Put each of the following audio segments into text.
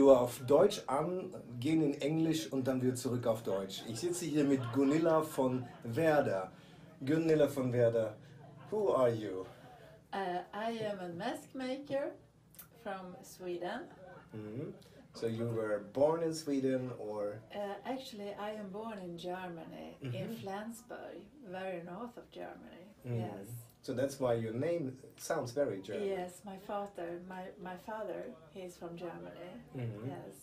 wir auf Deutsch an, gehen in Englisch und dann wieder zurück auf Deutsch. Ich sitze hier mit Gunilla von Werder. Gunilla von Werder, who are you? I am a mask maker from Sweden. Mhm. So you were born in Sweden or? Actually, I am born in Germany, in Flensburg, very north of Germany. Yes. So that's why your name sounds very German. Yes, my father, he's from Germany. Yes.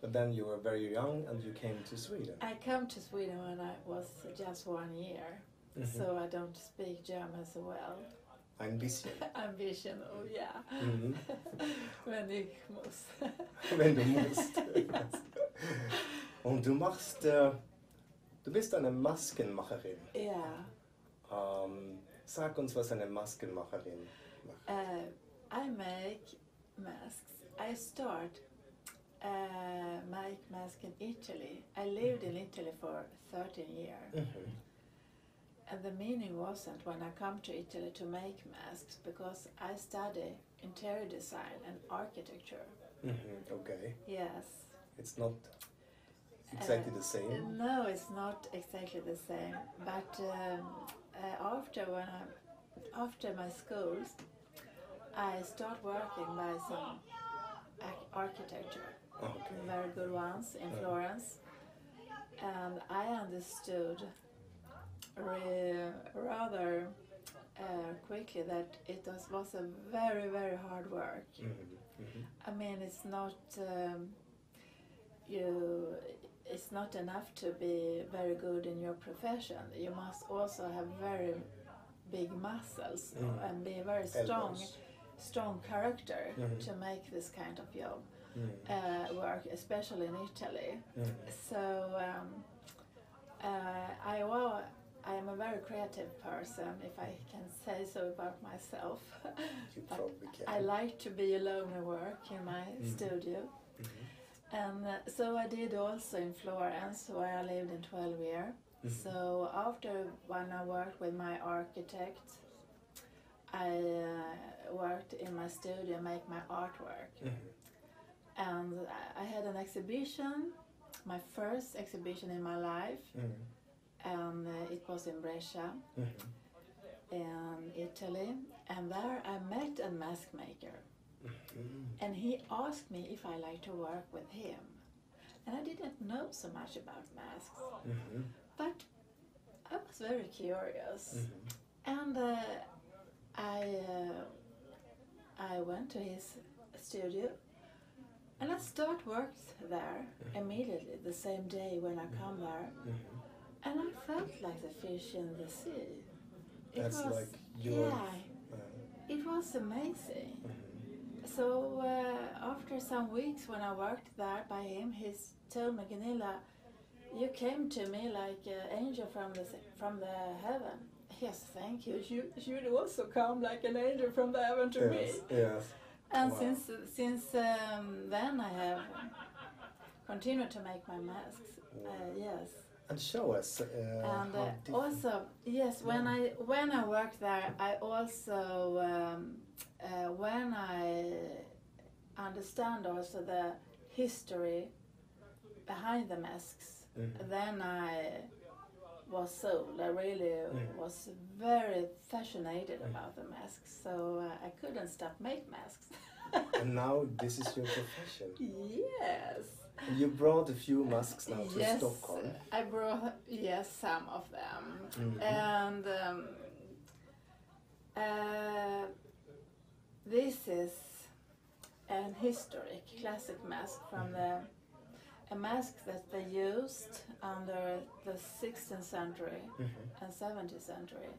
But then you were very young and you came to Sweden. I came to Sweden when I was just 1 year, so I don't speak German so well. Ein bisschen. Ein bisschen, oh ja. Wenn ich muss. Wenn du musst. Und du machst, du bist eine Maskenmacherin. Ja. Sag uns, was eine Maskenmacherin macht. I make masks. I start make masks in Italy. I lived in Italy for 13 years. And the meaning wasn't when I come to Italy to make masks because I study interior design and architecture. Okay. Yes. It's not exactly the same? No, it's not exactly the same. But after my schools, I start working by some architecture, very good ones in Florence, and I understood rather quickly that it was a very, very hard work. I mean, it's not it's not enough to be very good in your profession. You must also have very big muscles and be very strong character to make this kind of job work, especially in Italy. So I am a very creative person, if I can say so about myself. You probably can. I like to be alone and work in my studio. And so I did also in Florence, where I lived in 12 years. So after when I worked with my architect, I worked in my studio, make my artwork. And I had an exhibition, my first exhibition in my life, and it was in Brescia, in Italy. And there I met a mask maker. And he asked me if I like to work with him. And I didn't know so much about masks, but I was very curious. And I went to his studio and I start work there immediately, the same day when I come there. And I felt like the fish in the sea. It was amazing. So after some weeks when I worked there by him, he told me, Gunilla, you came to me like an angel from the heaven. Yes, thank you. You should also come like an angel from the heaven to me. Yes. And since then I have continued to make my masks. Yes. And show us. And also, yes, when I worked there, I also when I understand also the history behind the masks, then I was sold. I really was very fascinated about the masks, so I couldn't stop make masks. And now this is your profession. Yes. You brought a few masks now to Stockholm. I brought some of them, and this is an historic classic mask from a mask that they used under the 16th century and 17th century.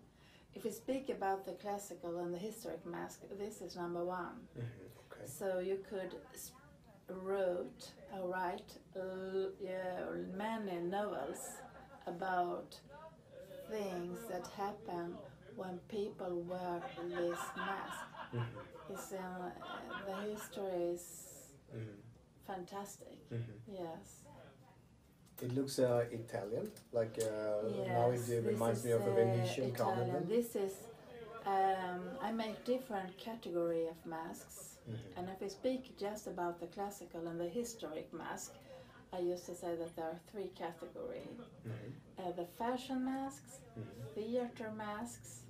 If we speak about the classical and the historic mask, this is number one. Okay. So you could write many novels about things that happen when people wear this mask. It's, the history is fantastic. Yes. It looks Italian, like now it reminds me of a Venetian carnival. This is I make different category of masks, and if we speak just about the classical and the historic mask, I used to say that there are three categories. The fashion masks, theater masks,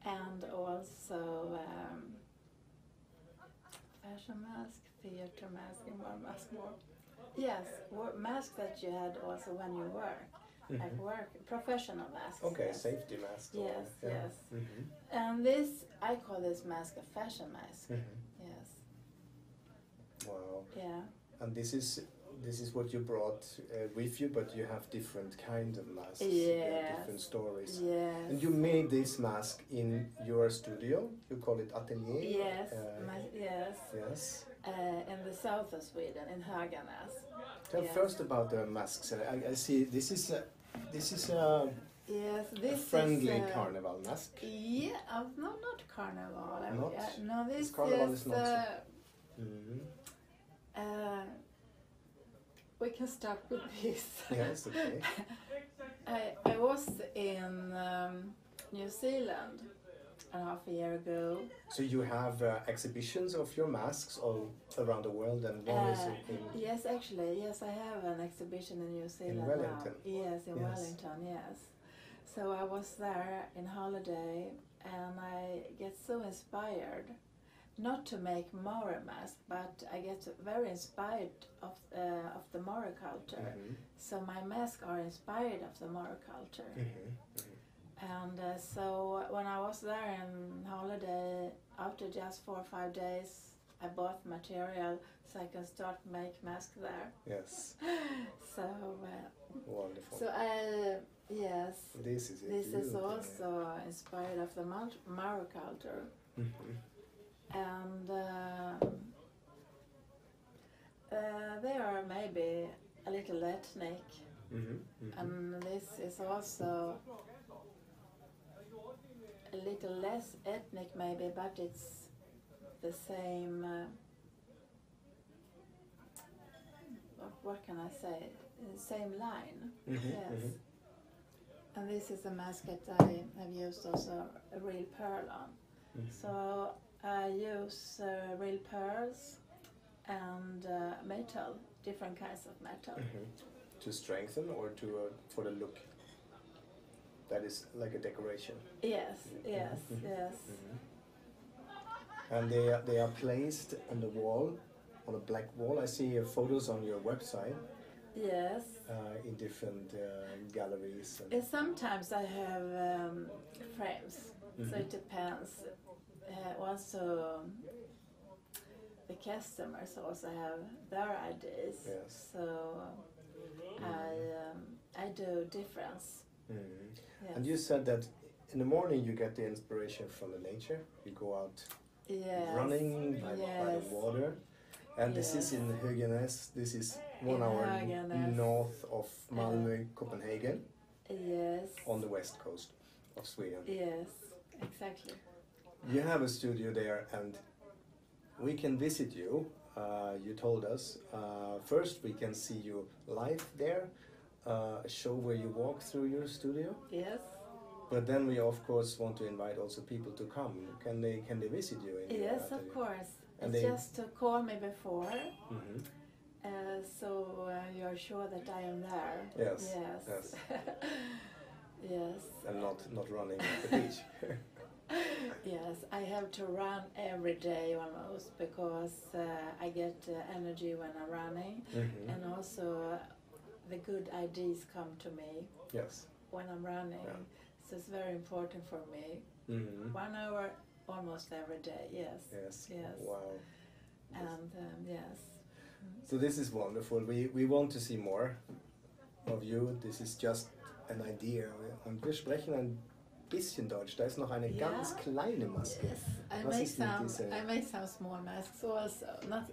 and also fashion mask, theater mask, and one mask more. Yes, mask that you had also when you work. Like work, professional masks. Okay, yes. safety masks. Yes, yeah. yes. And this, I call this mask a fashion mask. Yes. Wow. Yeah. And this is what you brought with you, but you have different kinds of masks. Yes. You have different stories. Yes. And you made this mask in your studio. You call it atelier. Yes. Yes. Yes. In the south of Sweden, in Höganäs. Tell Yes. first about the masks. I see this is a Yes, a this friendly is carnival mask. Yeah, no, not carnival. Not? No, this Carnival is. is not We can start with this. Yes, okay. I was in New Zealand a half a year ago. So you have exhibitions of your masks all around the world, and one is in Yes, actually, yes, I have an exhibition in New Zealand Wellington. now. Yes, in Yes. Wellington, yes. So I was there in holiday, and I get so inspired, not to make Maori mask, but I get very inspired of the Maori culture. So my masks are inspired of the Maori culture. And so when I was there in holiday, after just 4 or 5 days, I bought material so I can start make mask there. Yes. So Wonderful. so yes, This is it. this is Beautiful. also inspired of the Maori culture, and they are maybe a little ethnic, and this is also a little less ethnic maybe, but it's the same, what can I say, same line, yes. And this is a mask that I have used also a real pearl on. So I use real pearls and metal, different kinds of metal. To strengthen or to for the look? That is like a decoration. Yes, yes, yes. And they are placed on the wall, on a black wall. I see photos on your website. Yes. In different galleries. Sometimes I have frames, so it depends. Also, the customers also have their ideas. Yes. So I do difference. Yes. And you said that in the morning you get the inspiration from the nature. You go out running by the water. And this is in Höganäs. This is 1 hour Höganäs. north of Malmö, Copenhagen. Yes. On the west coast of Sweden. Yes, exactly. You have a studio there, and we can visit you. You told us. First, we can see you live there, a show where you walk through your studio. Yes. But then we, of course, want to invite also people to come. Can they visit you? In your Yes, atelier? of course. And It's they- just to call me before, Mhm. so you're sure that I am there. Yes, Yes. yes. Yes. And not running at the beach. Yes, I have to run every day almost because I get energy when I'm running, and also the good ideas come to me Yes. when I'm running. Yeah. So it's very important for me. 1 hour almost every day. Yes. Yes. Yes. Wow. And yes. So this is wonderful. We want to see more of you. This is just an idea. Und wir sprechen ein bisschen Deutsch. Da ist noch eine Ja. ganz kleine Maske. Yes. Was ist mit dieser? I make some small masks also. Not.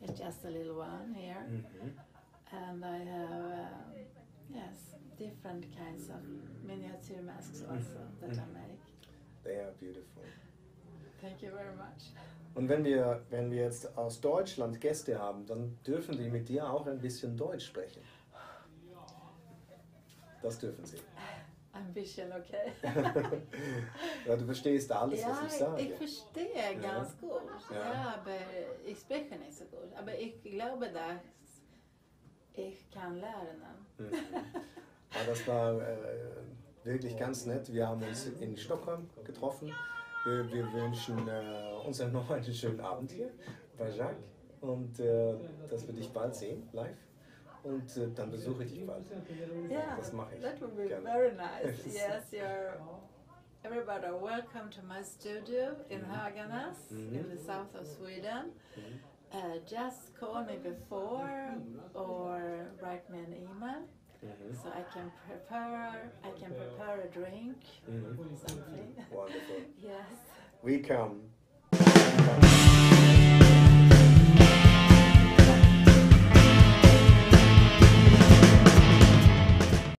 It's just a little one here, and I have yes, different kinds of miniature masks also that I make. They are beautiful. Thank you very much. Und wenn wir jetzt aus Deutschland Gäste haben, dann dürfen die mit dir auch ein bisschen Deutsch sprechen. Das dürfen sie. I ambition, okay? Ja, du verstehst alles, was ich sage. Ich verstehe ganz gut. Ja, aber ich spreche nicht so gut. Aber ich glaube, dass ich kann lernen. Ja, das war wirklich ganz nett. Wir haben uns in Stockholm getroffen. Wir wünschen uns noch einen schönen Abend hier bei Jacques und dass wir dich bald sehen, live. Und dann besuche ich dich bald. Yeah, das mache ich. That would be gerne. very nice. Yes, everybody are welcome to my studio in Höganäs, in the south of Sweden. Just call me before or write me an email. So I can prepare a drink, something. Wonderful. Yes. We come.